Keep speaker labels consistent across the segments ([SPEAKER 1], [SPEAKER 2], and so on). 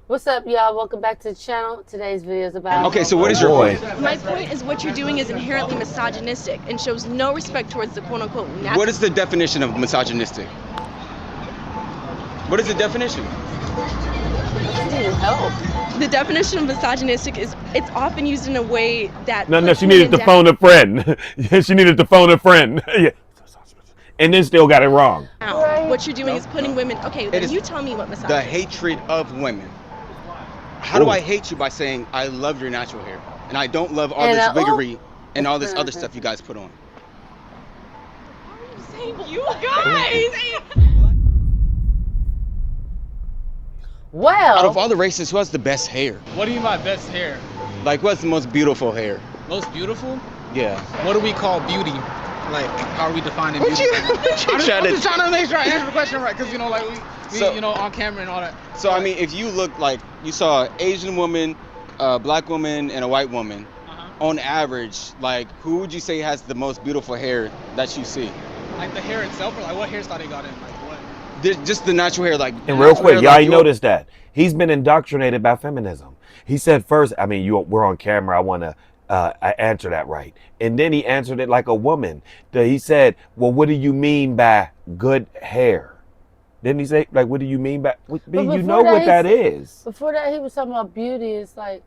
[SPEAKER 1] What's up, y'all? Welcome back to the channel. Today's video is about...
[SPEAKER 2] Okay, so what is your
[SPEAKER 3] Boy.
[SPEAKER 2] point?
[SPEAKER 4] My point is what you're doing is inherently misogynistic and shows no respect towards the quote-unquote natural.
[SPEAKER 2] What is the definition of misogynistic? What is the definition?
[SPEAKER 1] She needed help.
[SPEAKER 4] The definition of misogynistic is it's often used in a way that
[SPEAKER 3] No,
[SPEAKER 4] puts
[SPEAKER 3] she needed
[SPEAKER 4] women
[SPEAKER 3] to phone a friend. She needed to phone a friend. Yeah. And then still got it wrong.
[SPEAKER 4] down.
[SPEAKER 1] Right.
[SPEAKER 4] What you're doing is putting women. Okay,
[SPEAKER 2] It
[SPEAKER 4] then
[SPEAKER 2] is
[SPEAKER 4] you tell me what
[SPEAKER 2] The
[SPEAKER 4] misogyny is.
[SPEAKER 2] hatred of women. How do
[SPEAKER 3] Ooh.
[SPEAKER 2] I hate you by saying I love your natural hair and I don't love all
[SPEAKER 1] And,
[SPEAKER 2] this
[SPEAKER 1] ooh.
[SPEAKER 2] wiggery and all this other stuff you guys put on?
[SPEAKER 4] You guys.
[SPEAKER 2] Out of
[SPEAKER 1] Well,
[SPEAKER 2] all the races, who has the best hair?
[SPEAKER 5] What do you mean by best hair?
[SPEAKER 2] Like, what's the most beautiful hair?
[SPEAKER 5] Most beautiful?
[SPEAKER 2] Yeah.
[SPEAKER 5] What do we call beauty? Like, how are we defining
[SPEAKER 2] What
[SPEAKER 5] beauty?
[SPEAKER 2] you,
[SPEAKER 5] I'm
[SPEAKER 2] what you
[SPEAKER 5] just,
[SPEAKER 2] trying
[SPEAKER 5] I'm just
[SPEAKER 2] to?
[SPEAKER 5] trying to make sure I answer the question right, because like we
[SPEAKER 2] So-
[SPEAKER 5] on camera and all that.
[SPEAKER 2] So I mean, if you look like you saw an Asian woman, a black woman, and a white woman, on average, like who would you say has the most beautiful hair that you see?
[SPEAKER 5] Like the hair itself, or like what hairstyle they got in, like what?
[SPEAKER 2] Just the natural hair, like.
[SPEAKER 3] And real
[SPEAKER 2] natural
[SPEAKER 3] quick,
[SPEAKER 2] hair,
[SPEAKER 3] y'all
[SPEAKER 2] like
[SPEAKER 3] ain't
[SPEAKER 2] your-
[SPEAKER 3] noticed that. He's been indoctrinated by feminism. He said first, I mean, we're on camera. I want to answer that right. And then he answered it like a woman. He said, well, what do you mean by good hair? Didn't he say, like, what do you mean by, you
[SPEAKER 1] before
[SPEAKER 3] know what that is.
[SPEAKER 1] before that, he was talking about beauty. It's like,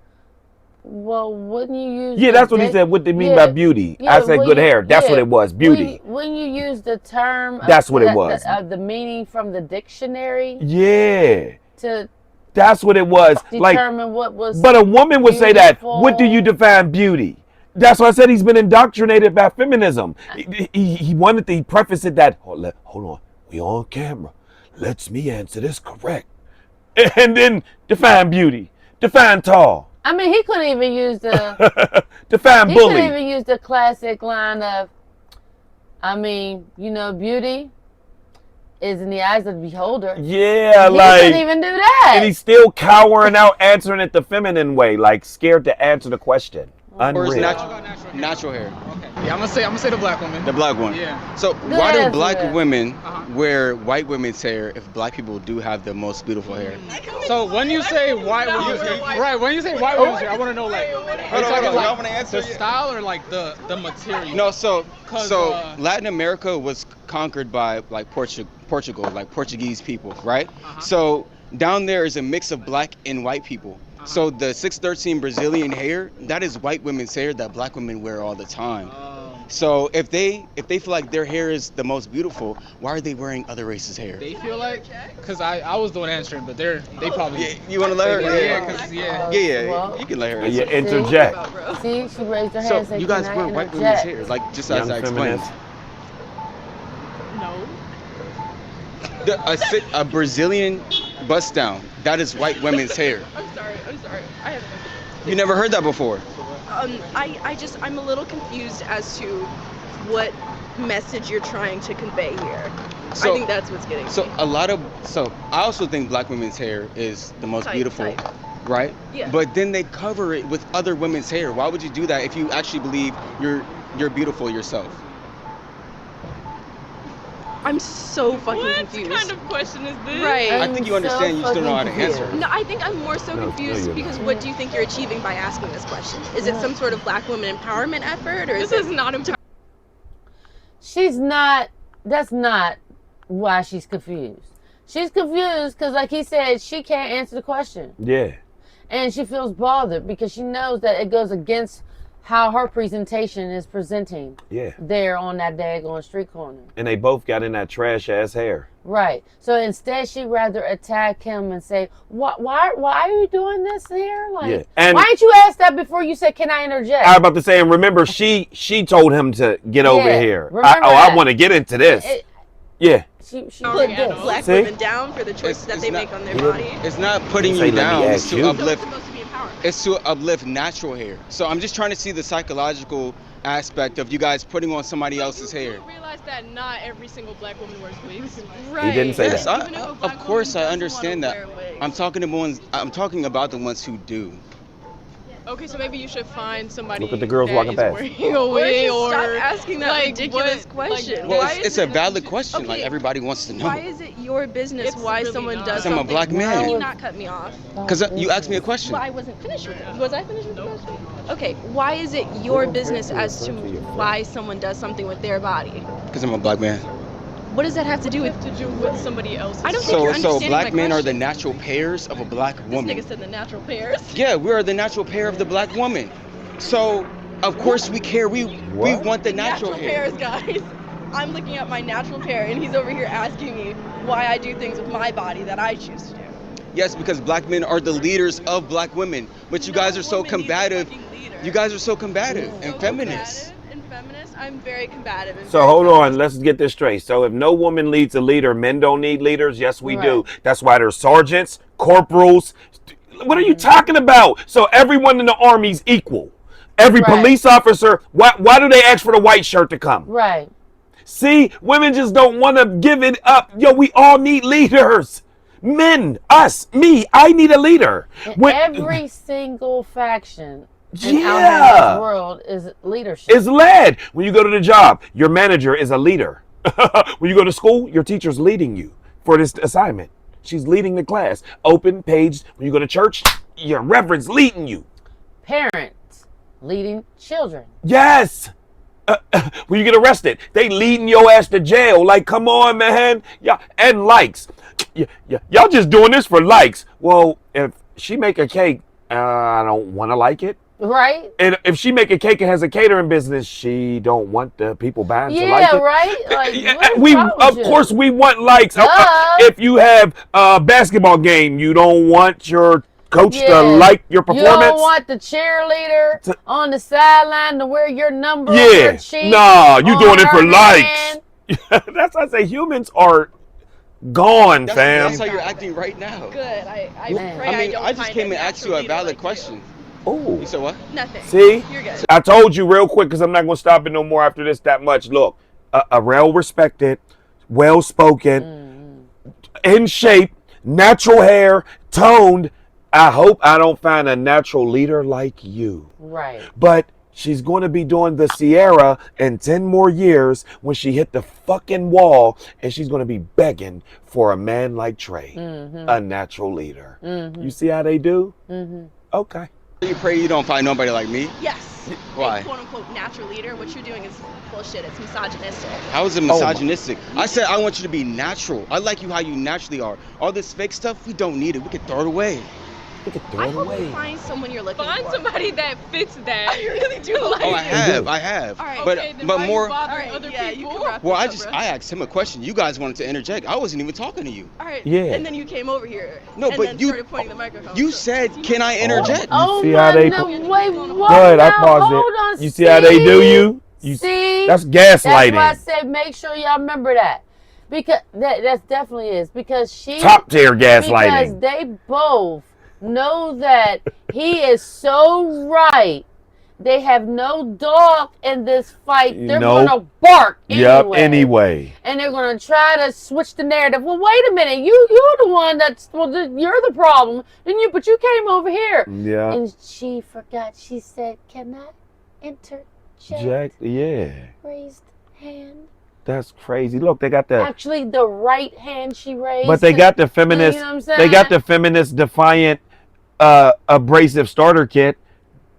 [SPEAKER 1] well, wouldn't you use...
[SPEAKER 3] Yeah,
[SPEAKER 1] the
[SPEAKER 3] that's what he
[SPEAKER 1] dic-
[SPEAKER 3] said. What they mean
[SPEAKER 1] Yeah,
[SPEAKER 3] by beauty.
[SPEAKER 1] yeah,
[SPEAKER 3] I said
[SPEAKER 1] when
[SPEAKER 3] good
[SPEAKER 1] you-
[SPEAKER 3] hair. That's what
[SPEAKER 1] yeah,
[SPEAKER 3] it was. Beauty.
[SPEAKER 1] When you use the term...
[SPEAKER 3] That's what it was.
[SPEAKER 1] The meaning from the dictionary
[SPEAKER 3] Yeah.
[SPEAKER 1] to
[SPEAKER 3] That's what it was. Like,
[SPEAKER 1] determine what was...
[SPEAKER 3] but a woman would say that.
[SPEAKER 1] beautiful.
[SPEAKER 3] What do you define beauty? That's why I said he's been indoctrinated by feminism. He wanted to preface it that, hold on, we on camera. Let's me answer this correct. And then define beauty. Define tall.
[SPEAKER 1] I mean, he couldn't even use the...
[SPEAKER 3] Define
[SPEAKER 1] He couldn't
[SPEAKER 3] bully.
[SPEAKER 1] even use the classic line of, I mean, beauty is in the eyes of the beholder.
[SPEAKER 3] Yeah,
[SPEAKER 1] He
[SPEAKER 3] like,
[SPEAKER 1] couldn't even do that.
[SPEAKER 3] and he's still cowering out, answering it the feminine way, like scared to answer the question.
[SPEAKER 2] Or is
[SPEAKER 3] Unreal.
[SPEAKER 2] natural hair?
[SPEAKER 5] Okay. Yeah, I'm gonna say the black woman.
[SPEAKER 2] The black one.
[SPEAKER 5] Yeah.
[SPEAKER 2] So
[SPEAKER 1] Good
[SPEAKER 2] why do
[SPEAKER 1] answer.
[SPEAKER 2] black women
[SPEAKER 5] Uh-huh.
[SPEAKER 2] wear white women's hair if black people do have the most beautiful hair?
[SPEAKER 5] So when you say white women's hair, right? When you say white women's hair, I want to know like, are you
[SPEAKER 2] Hold on,
[SPEAKER 5] talking
[SPEAKER 2] y'all
[SPEAKER 5] like
[SPEAKER 2] wanna answer
[SPEAKER 5] the
[SPEAKER 2] it?
[SPEAKER 5] style or like the material?
[SPEAKER 2] No, so
[SPEAKER 5] 'Cause,
[SPEAKER 2] Latin America was conquered by like Portugal, like Portuguese people, right?
[SPEAKER 5] Uh-huh.
[SPEAKER 2] So down there is a mix of black and white people. So the 613 Brazilian hair, that is white women's hair that black women wear all the time. So if they feel like their hair is the most beautiful, why are they wearing other races' hair?
[SPEAKER 5] They feel like, cause I was the one answering, but they probably.
[SPEAKER 2] Yeah, you want to let her?
[SPEAKER 5] Yeah, 'cause, yeah.
[SPEAKER 2] Yeah,
[SPEAKER 1] Well,
[SPEAKER 2] you can let her.
[SPEAKER 3] Yeah,
[SPEAKER 2] answer.
[SPEAKER 3] interject.
[SPEAKER 1] See, she raised her hand
[SPEAKER 2] So
[SPEAKER 1] and said,
[SPEAKER 2] you guys
[SPEAKER 1] "Can I
[SPEAKER 2] wear white women's
[SPEAKER 1] interject?"
[SPEAKER 2] hair, like just as
[SPEAKER 3] Young
[SPEAKER 2] I explained.
[SPEAKER 3] feminist.
[SPEAKER 4] No.
[SPEAKER 2] A Brazilian bust down, that is white women's hair.
[SPEAKER 4] I'm sorry. I haven't.
[SPEAKER 2] You never heard that before?
[SPEAKER 4] I'm a little confused as to what message you're trying to convey here.
[SPEAKER 2] So-
[SPEAKER 4] I think that's what's getting
[SPEAKER 2] So
[SPEAKER 4] me.
[SPEAKER 2] I also think black women's hair is the most
[SPEAKER 4] Tight,
[SPEAKER 2] beautiful,
[SPEAKER 4] tight.
[SPEAKER 2] right?
[SPEAKER 4] Yeah.
[SPEAKER 2] But then they cover it with other women's hair. Why would you do that if you actually believe you're beautiful yourself?
[SPEAKER 4] I'm so fucking confused.
[SPEAKER 6] What kind of question is this?
[SPEAKER 4] Right.
[SPEAKER 2] I think you understand, you just don't know how to answer it.
[SPEAKER 4] No, I think I'm more so
[SPEAKER 3] No,
[SPEAKER 4] confused
[SPEAKER 3] you're
[SPEAKER 4] because
[SPEAKER 3] not.
[SPEAKER 4] what do you think you're achieving by asking this question? Is it some sort of black woman empowerment effort, or
[SPEAKER 6] This
[SPEAKER 4] is
[SPEAKER 6] is not
[SPEAKER 1] She's not. That's not why she's confused. She's confused because, like he said, she can't answer the question,
[SPEAKER 3] Yeah.
[SPEAKER 1] and she feels bothered because she knows that it goes against how her presentation is presenting
[SPEAKER 3] Yeah.
[SPEAKER 1] there on that daggone street corner.
[SPEAKER 3] And they both got in that trash ass hair.
[SPEAKER 1] Right. So instead, she'd rather attack him and say, why are you doing this here? Like,
[SPEAKER 3] Yeah. And
[SPEAKER 1] why didn't you ask that before you said, can I interject?
[SPEAKER 3] I was about to say, and remember, she told him to get over
[SPEAKER 1] Yeah,
[SPEAKER 3] here.
[SPEAKER 1] remember
[SPEAKER 3] I
[SPEAKER 1] that.
[SPEAKER 3] want to get into this.
[SPEAKER 1] She
[SPEAKER 3] Yeah.
[SPEAKER 4] put
[SPEAKER 1] did this.
[SPEAKER 4] black
[SPEAKER 3] See?
[SPEAKER 4] women down for the choices that
[SPEAKER 2] It's
[SPEAKER 4] they
[SPEAKER 2] not-
[SPEAKER 4] make on their
[SPEAKER 3] He
[SPEAKER 4] body?
[SPEAKER 2] It's not putting
[SPEAKER 3] Say,
[SPEAKER 2] you
[SPEAKER 3] let me
[SPEAKER 2] down.
[SPEAKER 3] ask
[SPEAKER 2] It's
[SPEAKER 3] you.
[SPEAKER 2] to
[SPEAKER 4] So
[SPEAKER 2] uplift.
[SPEAKER 4] it's supposed to be empowering.
[SPEAKER 2] It's to uplift natural hair. So I'm just trying to see the psychological aspect of you guys putting on somebody else's hair.
[SPEAKER 6] You realize that not every single black woman wears wigs.
[SPEAKER 4] Right.
[SPEAKER 3] didn't say
[SPEAKER 2] Yes,
[SPEAKER 3] that.
[SPEAKER 6] Even if a
[SPEAKER 2] of
[SPEAKER 6] black
[SPEAKER 2] course
[SPEAKER 6] woman
[SPEAKER 2] I
[SPEAKER 6] doesn't
[SPEAKER 2] understand
[SPEAKER 6] wanna
[SPEAKER 2] that.
[SPEAKER 6] wear wigs.
[SPEAKER 2] I'm talking about the ones who do.
[SPEAKER 6] Okay, so maybe you should find somebody
[SPEAKER 3] Look at the girls
[SPEAKER 6] that
[SPEAKER 3] walking
[SPEAKER 6] is
[SPEAKER 3] past.
[SPEAKER 6] wearing a wig
[SPEAKER 4] Or
[SPEAKER 6] or
[SPEAKER 4] just stop asking that
[SPEAKER 6] like,
[SPEAKER 4] ridiculous
[SPEAKER 6] what-
[SPEAKER 4] question.
[SPEAKER 2] Well,
[SPEAKER 4] Why
[SPEAKER 2] it's
[SPEAKER 4] is
[SPEAKER 2] a
[SPEAKER 4] it
[SPEAKER 2] valid question.
[SPEAKER 4] Okay,
[SPEAKER 2] Like everybody wants to know.
[SPEAKER 4] why is it your business
[SPEAKER 6] It's
[SPEAKER 4] why
[SPEAKER 6] really
[SPEAKER 4] someone
[SPEAKER 6] not.
[SPEAKER 4] does
[SPEAKER 2] 'Cause I'm a
[SPEAKER 4] something?
[SPEAKER 2] black man.
[SPEAKER 4] Can you not cut me off?
[SPEAKER 2] Because you asked me a question.
[SPEAKER 4] Well, I wasn't finished with it. Was I finished with the question? Okay, why is it your
[SPEAKER 3] don't care
[SPEAKER 4] business
[SPEAKER 3] if you
[SPEAKER 4] as to
[SPEAKER 3] refer to your friend.
[SPEAKER 4] why someone does something with their body?
[SPEAKER 2] Because I'm a black man.
[SPEAKER 4] What does that have to do with?
[SPEAKER 6] to do with somebody else's.
[SPEAKER 4] I don't think you're
[SPEAKER 2] So
[SPEAKER 4] understanding
[SPEAKER 2] black
[SPEAKER 4] my
[SPEAKER 2] men are the
[SPEAKER 4] question.
[SPEAKER 2] natural pairs of a black
[SPEAKER 4] This
[SPEAKER 2] woman.
[SPEAKER 4] nigga said the natural pairs.
[SPEAKER 2] Yeah, we are the natural pair of the black woman. So of course we care. We
[SPEAKER 3] What?
[SPEAKER 2] want the natural hair.
[SPEAKER 4] pairs, guys. I'm looking at my natural pair, and he's over here asking me why I do things with my body that I choose to do.
[SPEAKER 2] Yes, because black men are the leaders of black women. But you guys are so combative. You guys are so combative and feminists.
[SPEAKER 4] And feminist. I'm very combative. And
[SPEAKER 3] So
[SPEAKER 4] very
[SPEAKER 3] hold on,
[SPEAKER 4] feminist.
[SPEAKER 3] let's get this straight. So if no woman leads a leader, men don't need leaders? Yes, we do.
[SPEAKER 1] Right.
[SPEAKER 3] That's why there's sergeants, corporals. What are you talking about? So everyone in the army's equal. Every
[SPEAKER 1] Right.
[SPEAKER 3] police officer, why do they ask for the white shirt to come?
[SPEAKER 1] Right.
[SPEAKER 3] See, women just don't want to give it up. Yo, we all need leaders. Men, us, me, I need a leader.
[SPEAKER 1] In every single faction in our
[SPEAKER 3] Yeah.
[SPEAKER 1] world is leadership.
[SPEAKER 3] Is led. When you go to the job, your manager is a leader. When you go to school, your teacher's leading you for this assignment. She's leading the class. Open page. When you go to church, your reverend's leading you.
[SPEAKER 1] Parents leading children.
[SPEAKER 3] Yes. When you get arrested, they leading your ass to jail. Like, come on, man. Yeah, and likes. Y'all just doing this for likes. Well, if she make a cake, I don't want to like it.
[SPEAKER 1] Right?
[SPEAKER 3] And if she make a cake and has a catering business, she don't want the people buying to like
[SPEAKER 1] Yeah,
[SPEAKER 3] it.
[SPEAKER 1] right? Like,
[SPEAKER 3] Yeah,
[SPEAKER 1] what is
[SPEAKER 3] we
[SPEAKER 1] wrong with
[SPEAKER 3] of
[SPEAKER 1] you?
[SPEAKER 3] course we want likes.
[SPEAKER 1] Duh.
[SPEAKER 3] If you have a basketball game, you don't want your coach
[SPEAKER 1] Yeah.
[SPEAKER 3] to like your performance.
[SPEAKER 1] You don't want the cheerleader on the sideline to wear your number on
[SPEAKER 3] Yeah,
[SPEAKER 1] her cheek.
[SPEAKER 3] nah, you
[SPEAKER 1] on
[SPEAKER 3] doing it
[SPEAKER 1] her
[SPEAKER 3] for likes.
[SPEAKER 1] hand.
[SPEAKER 3] That's why I say humans are gone,
[SPEAKER 2] That's how
[SPEAKER 3] fam.
[SPEAKER 2] you're acting right now.
[SPEAKER 4] Good. I
[SPEAKER 1] Man.
[SPEAKER 4] pray
[SPEAKER 2] I mean,
[SPEAKER 4] don't
[SPEAKER 2] I just
[SPEAKER 4] find
[SPEAKER 2] came
[SPEAKER 4] a
[SPEAKER 2] and asked you
[SPEAKER 4] natural
[SPEAKER 2] a
[SPEAKER 4] leader
[SPEAKER 2] valid
[SPEAKER 4] like
[SPEAKER 2] question.
[SPEAKER 3] Oh,
[SPEAKER 2] You said what?
[SPEAKER 4] Nothing.
[SPEAKER 3] see,
[SPEAKER 4] You're good.
[SPEAKER 3] I told you real quick because I'm not gonna stop it no more after this that much. Look, a well respected, well spoken, in shape, natural hair, toned. I hope I don't find a natural leader like you.
[SPEAKER 1] Right.
[SPEAKER 3] But she's going to be doing the Sierra in 10 more years when she hit the fucking wall, and she's going to be begging for a man like Trey, a natural leader. You see how they do? Okay.
[SPEAKER 2] You pray you don't find nobody like me.
[SPEAKER 4] Yes.
[SPEAKER 2] Why?
[SPEAKER 4] A quote unquote natural leader. What you're doing is bullshit. It's misogynistic.
[SPEAKER 2] How is it
[SPEAKER 3] Oh my-
[SPEAKER 2] misogynistic? I said I want you to be natural. I like you how you naturally are. All this fake stuff, we don't need it. We can throw it away.
[SPEAKER 3] We could throw
[SPEAKER 4] I
[SPEAKER 3] it
[SPEAKER 4] hope
[SPEAKER 3] away.
[SPEAKER 4] you find someone you're looking
[SPEAKER 6] Find
[SPEAKER 4] for.
[SPEAKER 6] somebody that fits that.
[SPEAKER 4] I really do like
[SPEAKER 2] Oh, I
[SPEAKER 4] it.
[SPEAKER 2] have. I have.
[SPEAKER 4] All right.
[SPEAKER 2] But
[SPEAKER 6] Okay, then
[SPEAKER 2] but
[SPEAKER 6] why
[SPEAKER 2] more.
[SPEAKER 6] you bothering
[SPEAKER 4] All right,
[SPEAKER 6] other
[SPEAKER 4] yeah, you
[SPEAKER 6] people?
[SPEAKER 4] can wrap
[SPEAKER 2] Well,
[SPEAKER 4] this up, bro.
[SPEAKER 2] I asked him a question. You guys wanted to interject. I wasn't even talking to you.
[SPEAKER 4] All right.
[SPEAKER 3] Yeah.
[SPEAKER 4] And then you came over here.
[SPEAKER 2] No,
[SPEAKER 4] and
[SPEAKER 2] but
[SPEAKER 4] then
[SPEAKER 2] you-
[SPEAKER 4] started pointing the microphone.
[SPEAKER 2] You
[SPEAKER 4] So-
[SPEAKER 2] said, "Can I interject?"
[SPEAKER 1] Oh
[SPEAKER 3] see
[SPEAKER 1] my,
[SPEAKER 3] how they
[SPEAKER 1] no,
[SPEAKER 3] put-
[SPEAKER 1] wait, what?
[SPEAKER 3] Good, I
[SPEAKER 1] Now,
[SPEAKER 3] paused
[SPEAKER 1] hold
[SPEAKER 3] it.
[SPEAKER 1] on,
[SPEAKER 3] You see how they do you? You
[SPEAKER 1] see?
[SPEAKER 3] That's
[SPEAKER 1] That's why I
[SPEAKER 3] gaslighting.
[SPEAKER 1] said make sure y'all remember that. Because that definitely is. Because she
[SPEAKER 3] Top tier
[SPEAKER 1] Because
[SPEAKER 3] gaslighting.
[SPEAKER 1] they both know that he is so right. They have no dog in this fight. They're
[SPEAKER 3] Nope.
[SPEAKER 1] gonna bark
[SPEAKER 3] Yep,
[SPEAKER 1] anyway.
[SPEAKER 3] anyway.
[SPEAKER 1] And they're gonna try to switch the narrative. Well, wait a minute. You're the one that's you're the problem. But you came over here.
[SPEAKER 3] Yeah.
[SPEAKER 1] And she forgot. She said, "Can I interject?"
[SPEAKER 3] Jack, yeah.
[SPEAKER 1] Raised hand.
[SPEAKER 3] That's crazy. Look, they got the
[SPEAKER 1] Actually, the right hand she raised.
[SPEAKER 3] but they got the feminist
[SPEAKER 1] You know what I'm
[SPEAKER 3] they got
[SPEAKER 1] saying?
[SPEAKER 3] the feminist defiant abrasive starter kit.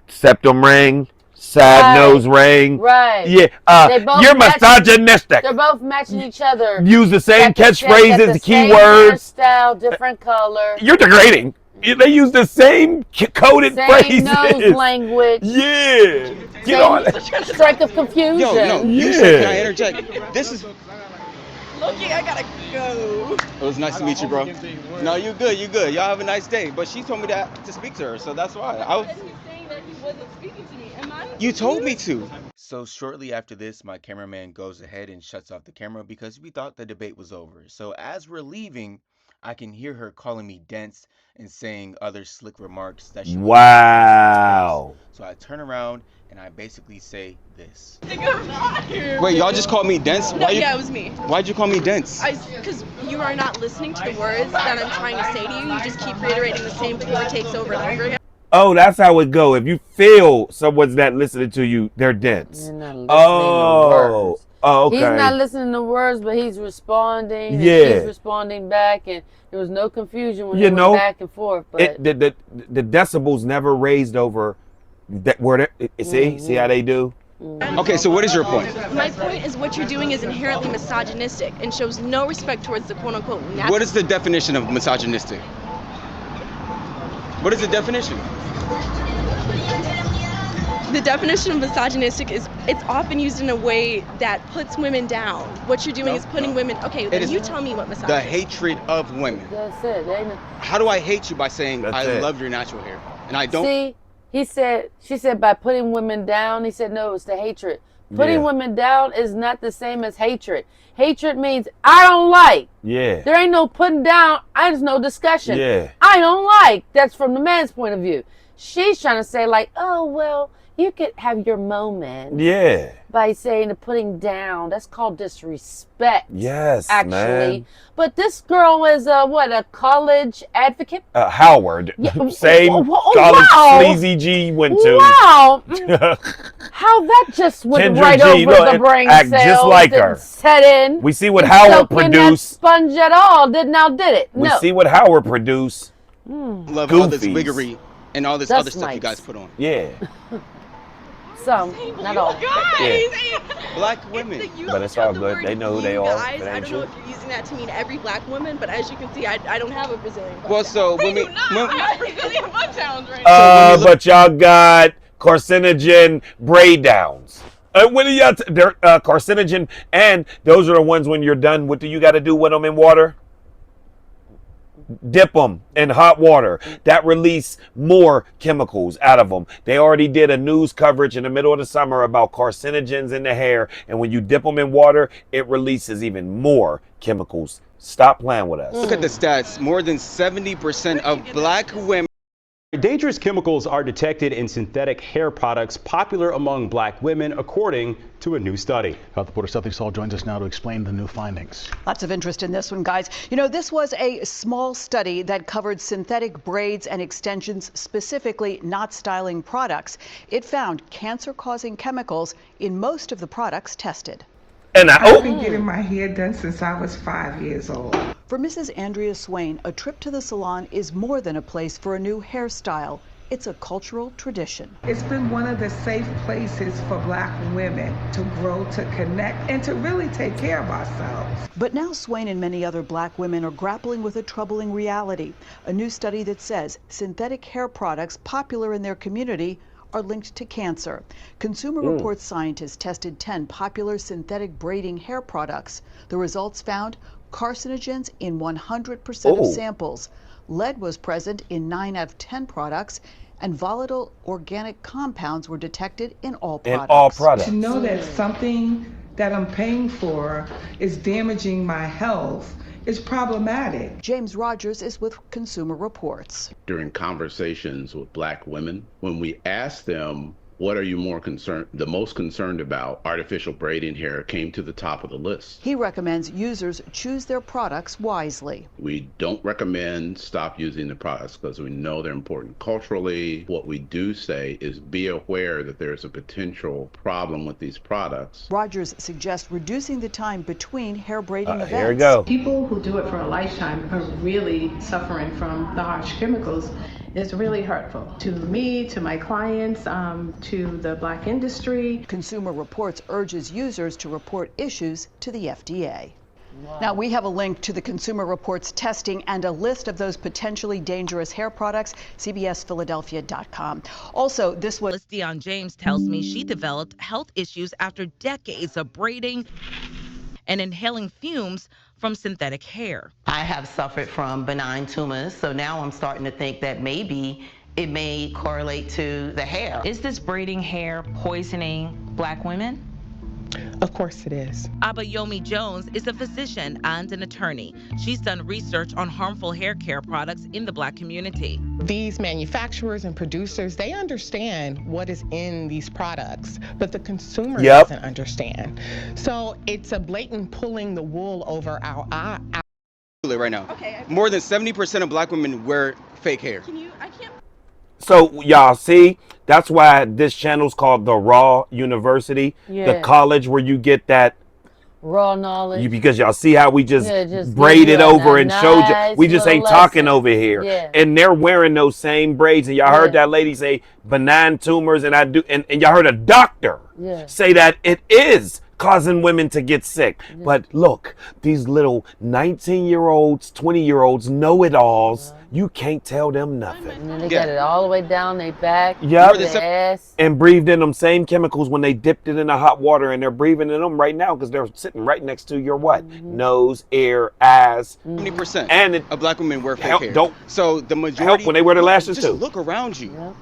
[SPEAKER 3] Septum ring, side
[SPEAKER 1] Right.
[SPEAKER 3] nose ring.
[SPEAKER 1] Right.
[SPEAKER 3] Yeah.
[SPEAKER 1] They both
[SPEAKER 3] You're
[SPEAKER 1] match-
[SPEAKER 3] misogynistic.
[SPEAKER 1] They're both matching each other.
[SPEAKER 3] Use the same
[SPEAKER 1] Got the
[SPEAKER 3] catchphrases,
[SPEAKER 1] same
[SPEAKER 3] keywords.
[SPEAKER 1] style, different color.
[SPEAKER 3] You're degrading. They use the same coded
[SPEAKER 1] Same
[SPEAKER 3] phrases.
[SPEAKER 1] nose language.
[SPEAKER 3] Yeah. Get on it.
[SPEAKER 1] Strike of confusion.
[SPEAKER 2] Yo, no. You said, "Can I interject?" This is.
[SPEAKER 4] Loki, I gotta go.
[SPEAKER 2] It was nice to meet you, bro. No, you good. You good. Y'all have a nice day. But she told me to speak to her, so that's why.
[SPEAKER 4] And he's saying that he wasn't speaking to me. Am I?
[SPEAKER 2] You told me to. So shortly after this, my cameraman goes ahead and shuts off the camera because we thought the debate was over. So as we're leaving, I can hear her calling me dense and saying other slick remarks that she wants me to
[SPEAKER 3] Wow.
[SPEAKER 2] face. So I turn around and I basically say this.
[SPEAKER 4] Wait,
[SPEAKER 2] Wait, y'all just called me dense?
[SPEAKER 4] No, yeah, it was me.
[SPEAKER 2] Why'd you call me dense?
[SPEAKER 4] Because you are not listening to the words that I'm trying to say to you. You just keep reiterating the same four takes over and over again.
[SPEAKER 3] Oh, that's how it go. If you feel someone's not listening to you, they're dense.
[SPEAKER 1] You're not listening to
[SPEAKER 3] Oh,
[SPEAKER 1] words.
[SPEAKER 3] oh,
[SPEAKER 1] He's not
[SPEAKER 3] okay.
[SPEAKER 1] listening to words, but he's responding, and
[SPEAKER 3] Yeah.
[SPEAKER 1] she's responding back, and there was no confusion when
[SPEAKER 3] You
[SPEAKER 1] they
[SPEAKER 3] know,
[SPEAKER 1] went back and forth. But
[SPEAKER 3] the decibels never raised over that word. See how they do.
[SPEAKER 2] Okay, so what is your point?
[SPEAKER 4] My point is what you're doing is inherently misogynistic and shows no respect towards the quote-unquote natural.
[SPEAKER 2] What is the definition of misogynistic? What is the definition?
[SPEAKER 4] The definition of misogynistic is it's often used in a way that puts women down. What you're doing is putting women. Okay, then you tell me what misogynistic.
[SPEAKER 2] The hatred of women.
[SPEAKER 1] that's it. Ain't it?
[SPEAKER 2] How do I hate you by saying
[SPEAKER 3] That's
[SPEAKER 2] I
[SPEAKER 3] it.
[SPEAKER 2] love your natural hair and I don't?
[SPEAKER 1] See, she said by putting women down. He said no, it's the hatred. Putting
[SPEAKER 3] Yeah.
[SPEAKER 1] women down is not the same as hatred. Hatred means I don't like.
[SPEAKER 3] Yeah.
[SPEAKER 1] There ain't no putting down. There's no discussion.
[SPEAKER 3] Yeah.
[SPEAKER 1] I don't like. That's from the man's point of view. She's trying to say like, oh well, you could have your moment
[SPEAKER 3] Yeah.
[SPEAKER 1] by saying the putting down. That's called disrespect.
[SPEAKER 3] Yes,
[SPEAKER 1] actually.
[SPEAKER 3] man.
[SPEAKER 1] But this girl is a college advocate.
[SPEAKER 3] Howard.
[SPEAKER 1] Yeah,
[SPEAKER 3] Same
[SPEAKER 1] wow.
[SPEAKER 3] college Sleazy G went to.
[SPEAKER 1] Wow. How that just went
[SPEAKER 3] Kendra
[SPEAKER 1] right
[SPEAKER 3] G,
[SPEAKER 1] over
[SPEAKER 3] look,
[SPEAKER 1] the brain
[SPEAKER 3] act
[SPEAKER 1] cells.
[SPEAKER 3] just like
[SPEAKER 1] didn't
[SPEAKER 3] her.
[SPEAKER 1] set in.
[SPEAKER 3] We see what
[SPEAKER 1] Didn't
[SPEAKER 3] Howard
[SPEAKER 1] soak in that
[SPEAKER 3] produced.
[SPEAKER 1] sponge at all. Did it?
[SPEAKER 3] We
[SPEAKER 1] No.
[SPEAKER 3] see what Howard produced.
[SPEAKER 2] Love all this
[SPEAKER 3] Goofies.
[SPEAKER 2] wiggery and all this
[SPEAKER 1] Dust
[SPEAKER 2] other stuff you
[SPEAKER 1] mites.
[SPEAKER 2] guys put on.
[SPEAKER 3] Yeah.
[SPEAKER 1] Some, not all.
[SPEAKER 3] Yeah.
[SPEAKER 2] Black women.
[SPEAKER 4] The use
[SPEAKER 3] But it's
[SPEAKER 4] of
[SPEAKER 3] all
[SPEAKER 4] the
[SPEAKER 3] good.
[SPEAKER 4] word
[SPEAKER 3] They know who they
[SPEAKER 4] you
[SPEAKER 3] are.
[SPEAKER 4] guys,
[SPEAKER 3] It
[SPEAKER 4] I
[SPEAKER 3] ain't
[SPEAKER 4] don't know
[SPEAKER 3] true.
[SPEAKER 4] if you're using that to mean every black woman, but as you can see, I don't have a Brazilian.
[SPEAKER 2] Well, so when we
[SPEAKER 6] Brazilian buttowns right now.
[SPEAKER 3] But y'all got carcinogen braid downs. What are y'all? They're carcinogen, and those are the ones when you're done. What do you got to do with them in water? Dip them in hot water. That release more chemicals out of them. They already did a news coverage in the middle of the summer about carcinogens in the hair, and when you dip them in water, it releases even more chemicals. Stop playing with us.
[SPEAKER 2] look at the stats, more than 70% of black women.
[SPEAKER 7] Dangerous chemicals are detected in synthetic hair products popular among black women, according to a new study.
[SPEAKER 8] Health reporter Stephanie Saul joins us now to explain the new findings.
[SPEAKER 9] Lots of interest in this one, guys. You know, this was a small study that covered synthetic braids and extensions, specifically knot styling products. It found cancer-causing chemicals in most of the products tested.
[SPEAKER 3] And
[SPEAKER 10] I've been getting my hair done since I was 5 years old.
[SPEAKER 9] For Mrs. Andrea Swain, a trip to the salon is more than a place for a new hairstyle. It's a cultural tradition.
[SPEAKER 10] It's been one of the safe places for black women to grow, to connect, and to really take care of ourselves.
[SPEAKER 9] But now Swain and many other black women are grappling with a troubling reality. A new study that says synthetic hair products popular in their community are linked to cancer. Consumer Reports scientists tested 10 popular synthetic braiding hair products. The results found carcinogens in 100% of samples. Lead was present in 9 out of 10 products, and volatile organic compounds were detected in all products.
[SPEAKER 10] To know that something that I'm paying for is damaging my health is problematic.
[SPEAKER 9] James Rogers is with Consumer Reports.
[SPEAKER 11] During conversations with black women, when we ask them, what are you the most concerned about? Artificial braiding hair came to the top of the list.
[SPEAKER 9] He recommends users choose their products wisely.
[SPEAKER 11] We don't recommend stop using the products because we know they're important culturally. What we do say is be aware that there's a potential problem with these products.
[SPEAKER 9] Rogers suggests reducing the time between hair braiding events.
[SPEAKER 3] Here we go.
[SPEAKER 12] People who do it for a lifetime are really suffering from the harsh chemicals. It's really hurtful to me, to my clients, to the black industry.
[SPEAKER 9] Consumer Reports urges users to report issues to the FDA. Now, we have a link to the Consumer Reports testing and a list of those potentially dangerous hair products, cbsphiladelphia.com. Also, this was...
[SPEAKER 13] Dion James tells me she developed health issues after decades of braiding and inhaling fumes from synthetic hair.
[SPEAKER 14] I have suffered from benign tumors, so now I'm starting to think that maybe it may correlate to the hair.
[SPEAKER 13] Is this braiding hair poisoning black women?
[SPEAKER 15] Of course it is.
[SPEAKER 13] Abayomi Jones is a physician and an attorney. She's done research on harmful hair care products in the black community.
[SPEAKER 15] These manufacturers and producers, they understand what is in these products, but the consumer doesn't understand. So it's a blatant pulling the wool over our eyes.
[SPEAKER 2] Right now, more than 70% of black women wear fake hair.
[SPEAKER 3] So y'all see, that's why this channel's called the Raw University, the
[SPEAKER 1] Yeah.
[SPEAKER 3] college where you get that
[SPEAKER 1] Raw knowledge.
[SPEAKER 3] because y'all see how we just
[SPEAKER 1] Yeah, just give
[SPEAKER 3] braided
[SPEAKER 1] you
[SPEAKER 3] over
[SPEAKER 1] a
[SPEAKER 3] and showed you.
[SPEAKER 1] nice
[SPEAKER 3] We just
[SPEAKER 1] little
[SPEAKER 3] ain't talking
[SPEAKER 1] lesson.
[SPEAKER 3] over here.
[SPEAKER 1] Yeah.
[SPEAKER 3] And they're wearing those same braids. And y'all heard
[SPEAKER 1] Yeah.
[SPEAKER 3] that lady say benign tumors, and y'all heard a doctor
[SPEAKER 1] Yeah.
[SPEAKER 3] say that it is causing women to get sick. But look, these little 19-year-olds, 20-year-olds, know-it-alls, you can't tell them nothing.
[SPEAKER 1] And then they got it all the way down their back,
[SPEAKER 3] Yep.
[SPEAKER 1] their ass.
[SPEAKER 3] And breathed in them same chemicals when they dipped it in the hot water, and they're breathing in them right now because they're sitting right next to your what? Nose, ear, eyes.
[SPEAKER 2] 70%
[SPEAKER 3] And
[SPEAKER 2] of black women wear fake
[SPEAKER 3] help,
[SPEAKER 2] hair.
[SPEAKER 3] don't
[SPEAKER 2] So the majority
[SPEAKER 3] help when they wear the lashes
[SPEAKER 2] just
[SPEAKER 3] too.
[SPEAKER 2] look around you.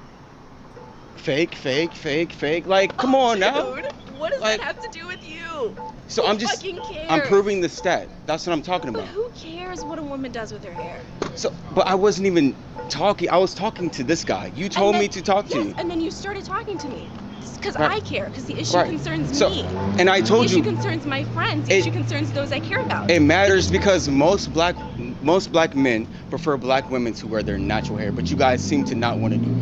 [SPEAKER 2] Fake, fake, fake, fake. Like, come on now.
[SPEAKER 4] Dude, what does
[SPEAKER 2] Like-
[SPEAKER 4] that have to do with you?
[SPEAKER 2] So
[SPEAKER 4] Who
[SPEAKER 2] I'm just,
[SPEAKER 4] fucking cares?
[SPEAKER 2] I'm proving the stat. That's what I'm talking
[SPEAKER 4] But
[SPEAKER 2] about.
[SPEAKER 4] who cares what a woman does with her hair?
[SPEAKER 2] So, but I wasn't even talking. I was talking to this guy. You told me to talk to you.
[SPEAKER 4] And then you started talking to me. Because
[SPEAKER 2] Right.
[SPEAKER 4] I care. Because the issue
[SPEAKER 2] Right.
[SPEAKER 4] concerns
[SPEAKER 2] So-
[SPEAKER 4] me.
[SPEAKER 2] and I told
[SPEAKER 4] the issue
[SPEAKER 2] you-
[SPEAKER 4] concerns my friends. The issue concerns those I care about.
[SPEAKER 2] It matters because most black men prefer black women to wear their natural hair, but you guys seem to not want to do it.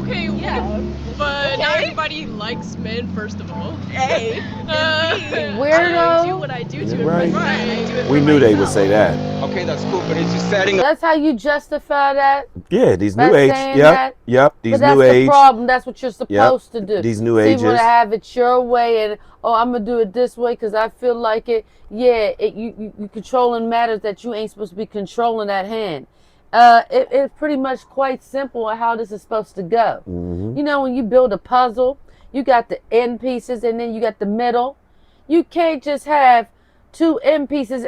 [SPEAKER 6] Okay, yeah, but not everybody likes men, first of all.
[SPEAKER 4] Hey,
[SPEAKER 6] I
[SPEAKER 1] Weirdo.
[SPEAKER 6] do what I do to
[SPEAKER 3] Right.
[SPEAKER 6] impress men. I do it
[SPEAKER 3] We
[SPEAKER 6] for
[SPEAKER 3] knew they would
[SPEAKER 6] myself.
[SPEAKER 3] say that.
[SPEAKER 2] Okay, that's cool, but it's just setting up.
[SPEAKER 1] That's how you justify that.
[SPEAKER 3] Yeah, these
[SPEAKER 1] By
[SPEAKER 3] new age.
[SPEAKER 1] saying
[SPEAKER 3] Yep,
[SPEAKER 1] that?
[SPEAKER 3] yep. These
[SPEAKER 1] But that's
[SPEAKER 3] new
[SPEAKER 1] the
[SPEAKER 3] age.
[SPEAKER 1] problem. That's what you're supposed to do.
[SPEAKER 3] These new
[SPEAKER 1] So
[SPEAKER 3] ages.
[SPEAKER 1] you want to have it your way, and I'm gonna do it this way because I feel like it. Yeah, you controlling matters that you ain't supposed to be controlling that hand. It's pretty much quite simple how this is supposed to go. You know, when you build a puzzle, you got the end pieces and then you got the middle. You can't just have two end pieces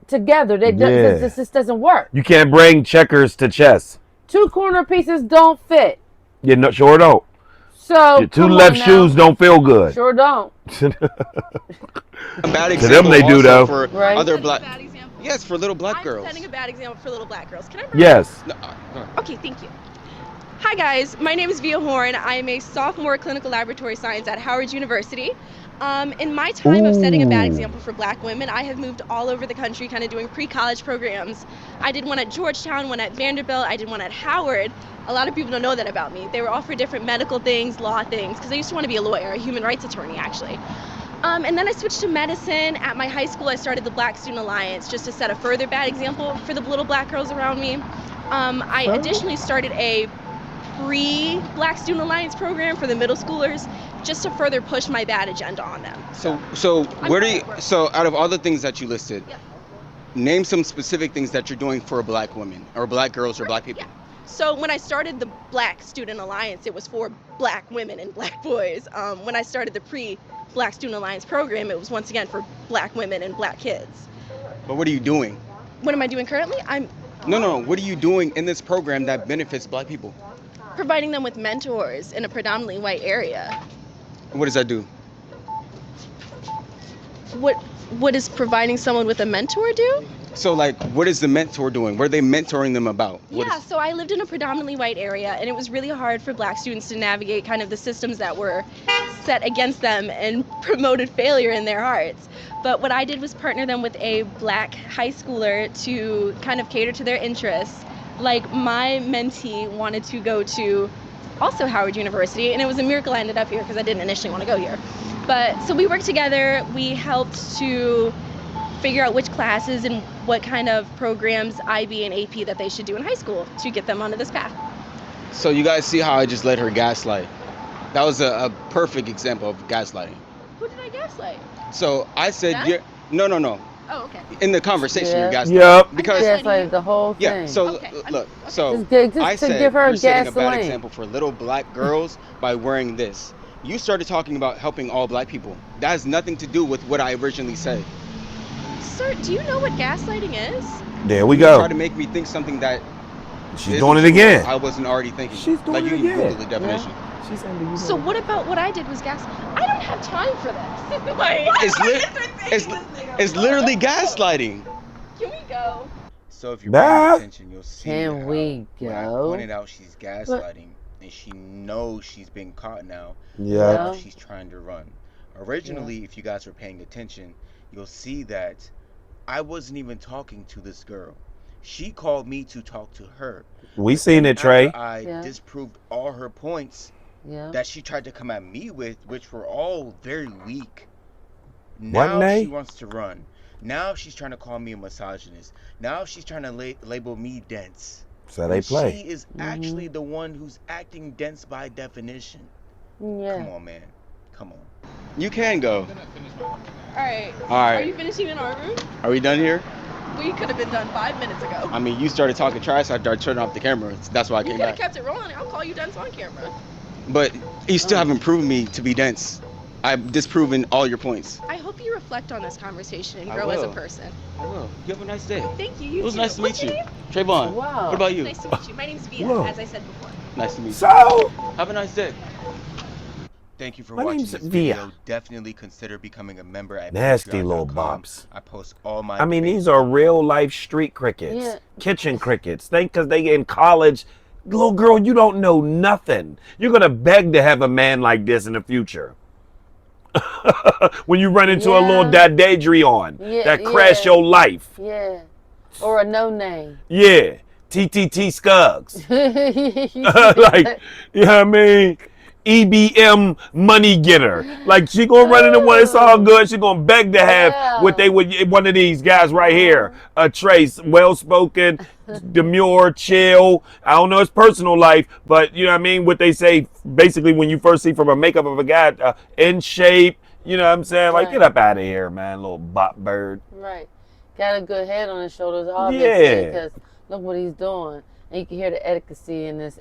[SPEAKER 1] together. This just doesn't work.
[SPEAKER 3] You can't bring checkers to chess.
[SPEAKER 1] Two corner pieces don't fit.
[SPEAKER 3] You know, sure don't.
[SPEAKER 1] So
[SPEAKER 3] Your two
[SPEAKER 1] come
[SPEAKER 3] left
[SPEAKER 1] on now.
[SPEAKER 3] shoes don't feel good.
[SPEAKER 1] Sure don't.
[SPEAKER 2] A bad
[SPEAKER 3] To
[SPEAKER 2] example
[SPEAKER 3] them they do,
[SPEAKER 2] also
[SPEAKER 3] though.
[SPEAKER 2] for
[SPEAKER 1] Right.
[SPEAKER 2] other black. Yes, for little black girls.
[SPEAKER 4] Setting a bad example for little black girls. Can I?
[SPEAKER 3] Yes.
[SPEAKER 2] No,
[SPEAKER 4] Okay, thank you. Hi guys, my name is Via Horn. I am a sophomore clinical laboratory science at Howard University. In my time of setting a bad example for black women, I have moved all over the country kind of doing pre-college programs. I did one at Georgetown, one at Vanderbilt, I did one at Howard. A lot of people don't know that about me. They were all for different medical things, law things, because I used to want to be a lawyer, a human rights attorney actually. And then I switched to medicine. At my high school, I started the Black Student Alliance just to set a further bad example for the little black girls around me. I additionally started a pre-Black Student Alliance program for the middle schoolers just to further push my bad agenda on them.
[SPEAKER 2] So where do you? So out of all the things that you listed, name some specific things that you're doing for black women or black girls or black people.
[SPEAKER 4] So when I started the Black Student Alliance, it was for black women and black boys. When I started the pre-Black Student Alliance program, it was once again for black women and black kids.
[SPEAKER 2] But what are you doing?
[SPEAKER 4] What am I doing currently? I'm
[SPEAKER 2] No. What are you doing in this program that benefits black people?
[SPEAKER 4] providing them with mentors in a predominantly white area.
[SPEAKER 2] What does that do?
[SPEAKER 4] What does providing someone with a mentor do?
[SPEAKER 2] So like, what is the mentor doing? What are they mentoring them about?
[SPEAKER 4] So I lived in a predominantly white area, and it was really hard for black students to navigate kind of the systems that were set against them and promoted failure in their hearts. But what I did was partner them with a black high schooler to kind of cater to their interests. Like my mentee wanted to go to also Howard University, and it was a miracle I ended up here because I didn't initially want to go here. But so we worked together, we helped to figure out which classes and what kind of programs, IB and AP, that they should do in high school to get them onto this path.
[SPEAKER 2] So you guys see how I just let her gaslight? That was a perfect example of gaslighting.
[SPEAKER 4] Who did I gaslight?
[SPEAKER 2] So I said,
[SPEAKER 4] That?
[SPEAKER 2] no.
[SPEAKER 4] Oh, okay.
[SPEAKER 2] In the conversation, you're gaslighting.
[SPEAKER 3] Yep.
[SPEAKER 2] Because
[SPEAKER 1] Gaslighted the whole thing.
[SPEAKER 2] yeah. So look. So
[SPEAKER 1] Just
[SPEAKER 2] I
[SPEAKER 1] to
[SPEAKER 2] said
[SPEAKER 1] give her
[SPEAKER 2] you're setting a bad
[SPEAKER 1] gasoline.
[SPEAKER 2] example for little black girls by wearing this. You started talking about helping all black people. That has nothing to do with what I originally said.
[SPEAKER 4] Sir, do you know what gaslighting is?
[SPEAKER 3] There we
[SPEAKER 2] You
[SPEAKER 3] go.
[SPEAKER 2] try to make me think something that
[SPEAKER 3] She's
[SPEAKER 2] isn't
[SPEAKER 3] doing it
[SPEAKER 2] true.
[SPEAKER 3] again.
[SPEAKER 2] I wasn't already thinking.
[SPEAKER 3] She's doing
[SPEAKER 2] like
[SPEAKER 3] it
[SPEAKER 2] you can
[SPEAKER 3] again.
[SPEAKER 2] Google the definition.
[SPEAKER 3] She's under you.
[SPEAKER 4] So what about what I did was gaslighting? I don't have time for this. Like,
[SPEAKER 2] It's literally gaslighting.
[SPEAKER 4] Can we go?
[SPEAKER 2] So if you're
[SPEAKER 3] Nah.
[SPEAKER 2] paying attention, you'll see
[SPEAKER 1] Can
[SPEAKER 2] how
[SPEAKER 1] we
[SPEAKER 2] when I
[SPEAKER 1] go?
[SPEAKER 2] pointed out she's gaslighting and she knows she's being caught now.
[SPEAKER 3] Yeah.
[SPEAKER 2] Now she's trying to run. Originally, if you guys were paying attention, you'll see that I wasn't even talking to this girl. She called me to talk to her.
[SPEAKER 3] We seen it, Trey.
[SPEAKER 2] After I disproved all her points
[SPEAKER 1] Yeah.
[SPEAKER 2] that she tried to come at me with, which were all very weak.
[SPEAKER 3] Wasn't
[SPEAKER 2] Now she
[SPEAKER 3] they?
[SPEAKER 2] wants to run. Now she's trying to call me a misogynist. Now she's trying to label me dense.
[SPEAKER 3] So they
[SPEAKER 2] When
[SPEAKER 3] play.
[SPEAKER 2] she is actually the one who's acting dense by definition.
[SPEAKER 1] Yeah.
[SPEAKER 2] Come on, man. Come on. You can go.
[SPEAKER 4] Alright.
[SPEAKER 2] All right.
[SPEAKER 4] Are you finishing in our room?
[SPEAKER 2] Are we done here?
[SPEAKER 4] We could have been done 5 minutes ago.
[SPEAKER 2] I mean, you started talking trash, so I started turning off the camera. That's why I
[SPEAKER 4] You
[SPEAKER 2] came
[SPEAKER 4] could have
[SPEAKER 2] back.
[SPEAKER 4] kept it rolling. I'll call you dense on camera.
[SPEAKER 2] But you still haven't proven me to be dense. I've disproven all your points.
[SPEAKER 4] I hope you reflect on this conversation and
[SPEAKER 2] I
[SPEAKER 4] grow as a
[SPEAKER 2] will.
[SPEAKER 4] person.
[SPEAKER 2] I will. You have a nice day.
[SPEAKER 4] Thank you. You
[SPEAKER 2] It was
[SPEAKER 4] too.
[SPEAKER 2] nice to
[SPEAKER 4] What's
[SPEAKER 2] meet
[SPEAKER 4] your
[SPEAKER 2] you.
[SPEAKER 4] name?
[SPEAKER 2] Trayvon.
[SPEAKER 1] Wow.
[SPEAKER 2] What about you?
[SPEAKER 4] Nice to meet you. My name's Via,
[SPEAKER 3] Whoa.
[SPEAKER 4] as I said before.
[SPEAKER 2] Nice to meet you.
[SPEAKER 3] So,
[SPEAKER 2] Have a nice day. Thank you for
[SPEAKER 3] My
[SPEAKER 2] watching
[SPEAKER 3] name's
[SPEAKER 2] this
[SPEAKER 3] Via.
[SPEAKER 2] video. Definitely consider becoming a member at
[SPEAKER 3] nasty little
[SPEAKER 2] patreon.com.
[SPEAKER 3] bops.
[SPEAKER 2] I post all my
[SPEAKER 3] I mean,
[SPEAKER 2] debates.
[SPEAKER 3] these are real life street crickets,
[SPEAKER 1] Yeah.
[SPEAKER 3] kitchen crickets. Think because they in college. Little girl, you don't know nothing. You're going to beg to have a man like this in the future. When you run into a little that daydream that crash your life.
[SPEAKER 1] Yeah. Or a no name.
[SPEAKER 3] Yeah. TTT Scuggs. Like, you know what I mean? EBM money getter. Like, she gonna run into one, it's all good. She gonna beg to have what they would, one of these guys right here. A Trace, well-spoken, demure, chill. I don't know his personal life, but you know what I mean? What they say, basically, when you first see from a makeup of a guy, in shape, you know what I'm saying? Like, get up out of here, man, little bop bird.
[SPEAKER 1] Right. Got a good head on his shoulders, obviously,
[SPEAKER 3] Yeah.
[SPEAKER 1] because look what he's doing. And you can hear the etiquette in this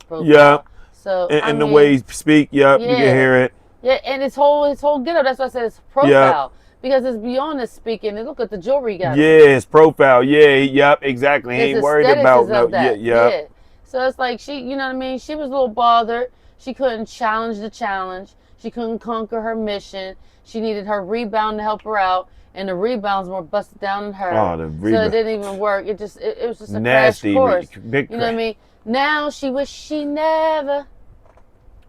[SPEAKER 1] profile.
[SPEAKER 3] Yeah.
[SPEAKER 1] So
[SPEAKER 3] And the way he speak, you can hear it.
[SPEAKER 1] Yeah, and his whole get up. That's why I said it's profile. Because it's beyond his speaking. And look at the jewelry he got.
[SPEAKER 3] Yeah, his profile. Yeah, yep, exactly. He ain't worried about no. Yeah.
[SPEAKER 1] So it's like she, you know what I mean? She was a little bothered. She couldn't challenge the challenge. She couldn't conquer her mission. She needed her rebound to help her out. And the rebounds were busted down in her.
[SPEAKER 3] Oh, the rebound.
[SPEAKER 1] So it didn't even work. It was just a
[SPEAKER 3] Nasty,
[SPEAKER 1] crash course.
[SPEAKER 3] big
[SPEAKER 1] you know what I mean? Now she wish she never.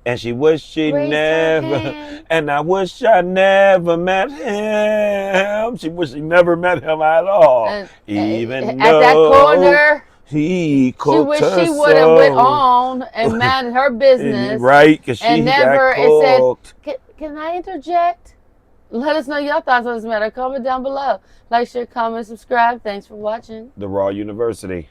[SPEAKER 3] And she wish she
[SPEAKER 1] raised her
[SPEAKER 3] never.
[SPEAKER 1] hand.
[SPEAKER 3] And I wish I never met him. She wish she never met him at all.
[SPEAKER 1] And,
[SPEAKER 3] Even
[SPEAKER 1] at that corner.
[SPEAKER 3] He cooked
[SPEAKER 1] She wish
[SPEAKER 3] her
[SPEAKER 1] she would have went
[SPEAKER 3] so.
[SPEAKER 1] on and minded her business.
[SPEAKER 3] Right, because she
[SPEAKER 1] and
[SPEAKER 3] got
[SPEAKER 1] never
[SPEAKER 3] cooked.
[SPEAKER 1] said, can I interject? Let us know your thoughts on this matter. Comment down below. Like, share, comment, subscribe. Thanks for watching.
[SPEAKER 3] The Raw University.